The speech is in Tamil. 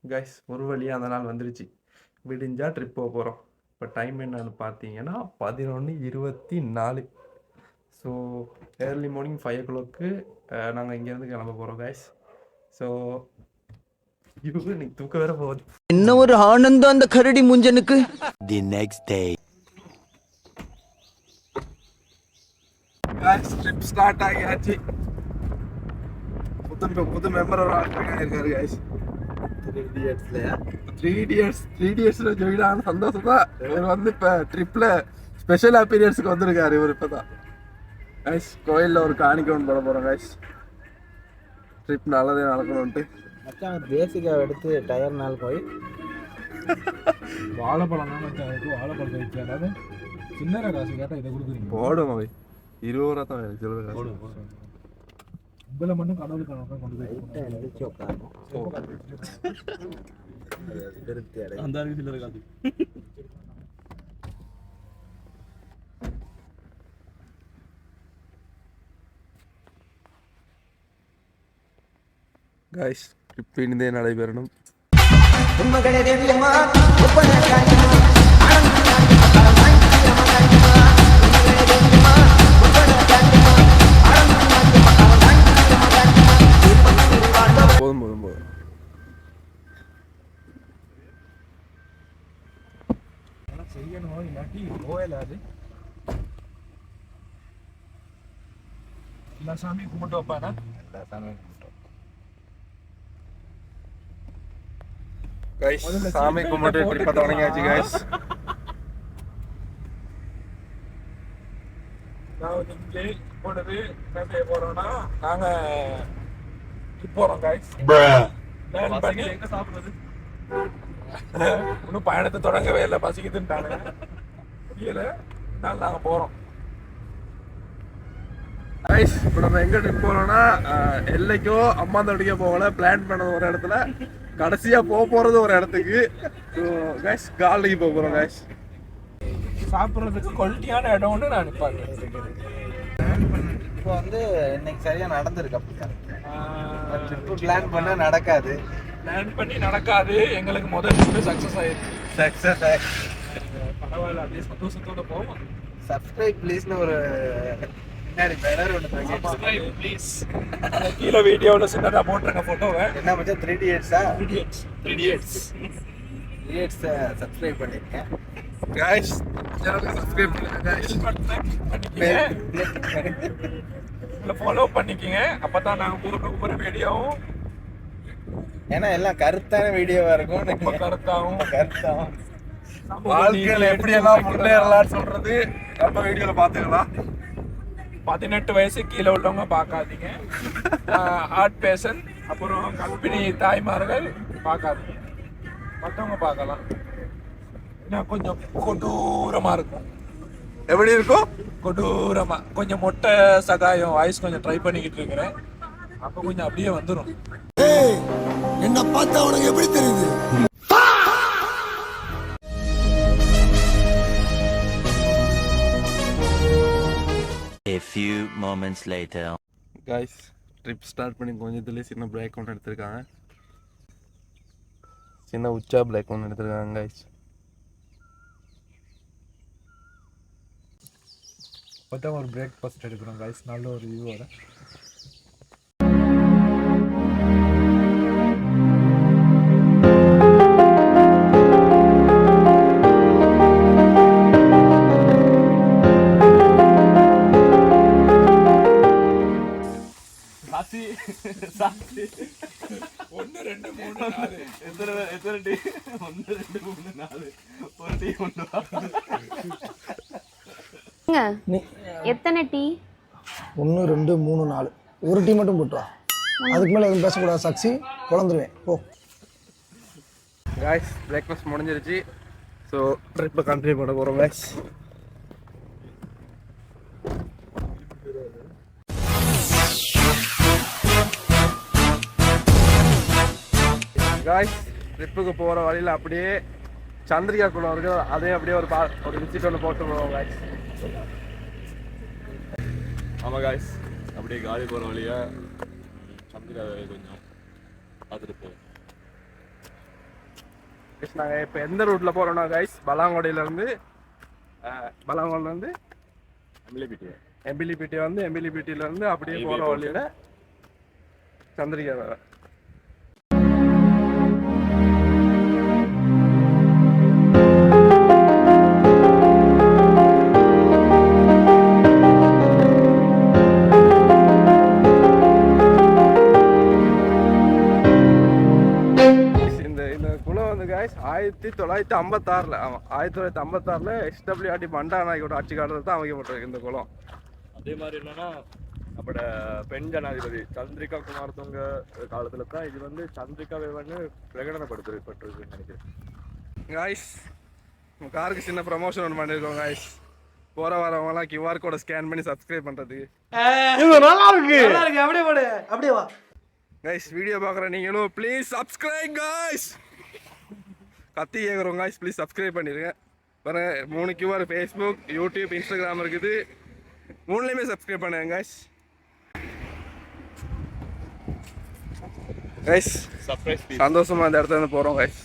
கைஸ் ஒரு வழியாக அந்த நாள் வந்துருச்சு. விடிஞ்சால் ட்ரிப் போக போகிறோம். இப்போ டைம் என்னன்னு பார்த்தீங்கன்னா 11:24. ஸோ ஏர்லி மார்னிங் 5 o'clock நாங்கள் இங்கேருந்து கிளம்ப போகிறோம் கைஸ். ஸோ இன்னைக்கு தூக்க வேற போகுது. என்ன ஒரு ஆனந்தம் அந்த கரடி முஞ்சனுக்கு. The next day guys trip start ஆகியாச்சு. புது மெம்பர் ஒரு இருக்காரு கைஸ். 3 இடியட்ஸ்ல ஜாயின் சந்தோஷம் தான். இவர் வந்து இப்போ ட்ரிப்ல ஸ்பெஷல் அப்பீரியன்ஸ்க்கு வந்திருக்காரு. இவர் இப்போ தான் கைஸ் கோயிலில் ஒரு காணிக்கவுண்ட் போட போகிறோம் கைஸ். ட்ரிப் நல்லதே நடக்கணும்ட்டு மச்சான் பேசிக்காக எடுத்து டயர் நாள் போய் வாழைப்பழம் தான் மச்சான் இருக்கு. வாழைப்பழத்தை வச்சு அதாவது சின்னரை காசு கேட்டால் இதை கொடுக்குறீங்க. போடும் அவை 20 ரூபா தான் சில்லறை காசு. உங்களை மட்டும் கடவுளுக்கு கொண்டு போய் அந்த சில்லறை காசு. கைஸ் ட்ரிப் இனிதே நடைபெறணும். போதும் போதும் போதும். செய்யணும் இல்லாட்டி போயலாது. எல்லா சாமியும் கும்பிட்டு வைப்பானா? எல்லா சாமியும் கைஸ் சாமி கும்பிட்டு ட்ரிப்பை தொடங்கியாச்சு கைஸ். நான் இங்கே போனது என்ன செய்ய போறோம்னா நாங்க ட்ரிப் போறோம் கைஸ். பிளான் பண்ணி எங்க சாப்பிடுறது இன்னும் பயணத்தை தொடங்கவே இல்லை. பசிக்குதுன்ட்டாங்க முடியல. நாங்க போறோம் கைஸ். இப்போ நம்ம எங்க ட்ரிப் போறோம்னா எல்லைக்கோ அம்மாந்தோடிக்கோ போகல. பிளான் பண்ண ஒரு இடத்துல கடைசியா போறது ஒரு இடத்துக்கு. கைஸ் காலைக்கு போக போறோம் கைஸ். சாப்பிட்றதுக்கு குவாலிட்டியான இடம்னு நான் நினைப்பேன். இப்போ வந்து இன்னைக்கு சரியா நடந்திருக்கு. ட்ரிப்பு பிளான் பண்ணா நடக்காது. பிளான் பண்ணி நடக்காது. எங்களுக்கு முதல் ட்ரிப்பு சக்ஸஸ் ஆயிடுச்சு. சக்ஸஸ் பரவாயில்ல, அப்படியே சந்தோஷத்தோட போவோம். சப்ஸ்கிரைப் ப்ளீஸ்னு ஒரு பின்னாடி பேனர் ஒன்று சப்ஸ்கிரைப் ப்ளீஸ். கீழே வீடியோவில் சின்னதாக போட்டுருங்க ஃபோட்டோவை. என்ன மச்சான் 3 idiots-ஆ? 3 idiots சப்ஸ்கிரைப் பண்ணிருக்கேன் கைஸ். சப்ஸ்கிரைப் பண்ணுங்க கைஸ். ஃபாலோ பண்ணிக்கங்க. அப்பதான் நாங்கள் போடுற ஒவ்வொரு வீடியோவும் ஏன்னா எல்லாம் கருத்தான வீடியோவா இருக்கும். ரொம்ப கருத்தாகவும் வாழ்க்கையில எப்படி எல்லாம் முன்னேறலாம்னு சொல்றது நம்ம வீடியோல பாத்துக்கலாம். 18 வயசு கீழே உள்ளவங்க பார்க்காதீங்க. ஆர்ட் பேஷன் அப்புறம் கற்பிணி தாய்மார்கள் பார்க்காதீங்க. மற்றவங்க பார்க்கலாம். ஏன்னா கொஞ்சம் கொடூரமா இருக்கும். எப்படி இருக்கும்? கொடூரமா கொஞ்சம் மொட்டை சகாயம் வாய்ஸ் கொஞ்சம் ட்ரை பண்ணிக்கிட்டு இருக்கிறேன். அப்போ கொஞ்சம் அப்படியே வந்துடும். என்ன பார்த்தா உனக்கு எப்படி தெரியுது? A few moments later. Guys trip start பண்ணி கொஞ்சத்துலேயே சின்ன பிரேக் ஒன்று எடுத்திருக்காங்க. சின்ன உச்சா பிரேக் ஒன்று எடுத்திருக்காங்க கைஸ். பார்த்தா ஒரு பிரேக்ஃபாஸ்ட் எடுக்கிறோம் கைஸ். நல்ல ஒரு வியூவோட. சாத்தி 1 2 3 4 எத்தனை டீ? 1 2 3 4 ஒரு டீ கொண்டு வா. எத்தனை டீ? 1 2 3 4 ஒரு டீ மட்டும் போட்டு வா. அதுக்கு மேலே எதுவும் பேசக்கூடாது. சாக்சி குழந்துருவேன் போ. கைஸ் பிரேக்ஃபாஸ்ட் முடிஞ்சிருச்சு. ஸோ ட்ரிப்பை கண்டினியூ பண்ண போகிறோம் கைஸ். கைஸ் ட்ரிப்புக்கு போகிற வழியில் அப்படியே சந்திரிகா குளம் இருக்கு. அதே அப்படியே ஒரு விசிட் ஒன்று போட்டு போவோம் கைஸ். ஆமாம் கைஸ் அப்படியே காலி போகிற வழியாக சந்திரிகாவை கொஞ்சம் பார்த்துட்டு போவோம். நாங்கள் இப்போ எந்த ரூட்டில் போகிறோம்னா கைஸ் பலாங்கோடையிலேருந்து பலாங்கோடையிலேருந்து எம்பிலிபிட்டி வந்து எம்பிலிபிட்டியிலேருந்து அப்படியே போகிற வழியில் சந்திரிகா வேற. இந்த குளம் வந்து கைஸ் 1956 ஆமாம் 1956 SWRT பண்டா நாயக்கோட ஆட்சி காலத்தில் தான் அமைக்கப்பட்டிருக்கு இந்த குளம். அதே மாதிரி இல்லைன்னா நம்மளோட பெண் ஜனாதிபதி சந்திரிகா குமாரதுங்க காலத்துல தான் இது வந்து சந்திரிகாவை வந்து பிரகடனப்படுத்தப்பட்டிருக்குன்னு நினைக்கிறேன். காய்ஸ் உங்கள் காருக்கு சின்ன ப்ரமோஷன் ஒன்று பண்ணியிருக்கோம் காய்ஸ். போகிற வரவங்கலாம் QR கோடை ஸ்கேன் பண்ணி சப்ஸ்கிரைப் பண்ணுறதுக்கு. அப்படியே போடு, அப்படியே வா. கைஸ் வீடியோ பார்க்குற நீங்களும் ப்ளீஸ் சப்ஸ்கிரைப் காய்ஸ். கத்தி கேட்குறோம் காய்ஸ், ப்ளீஸ் சப்ஸ்கிரைப் பண்ணிடுங்க. பாருங்க 3 QR ஃபேஸ்புக், யூடியூப், இன்ஸ்டாகிராம் இருக்குது. 3லையுமே சப்ஸ்கிரைப் பண்ணுங்க காய்ஸ். கைஸ் சர்ப்ரைஸ் சந்தோஷமா இந்த இடத்துல இருந்து போகிறோம் கைஸ்.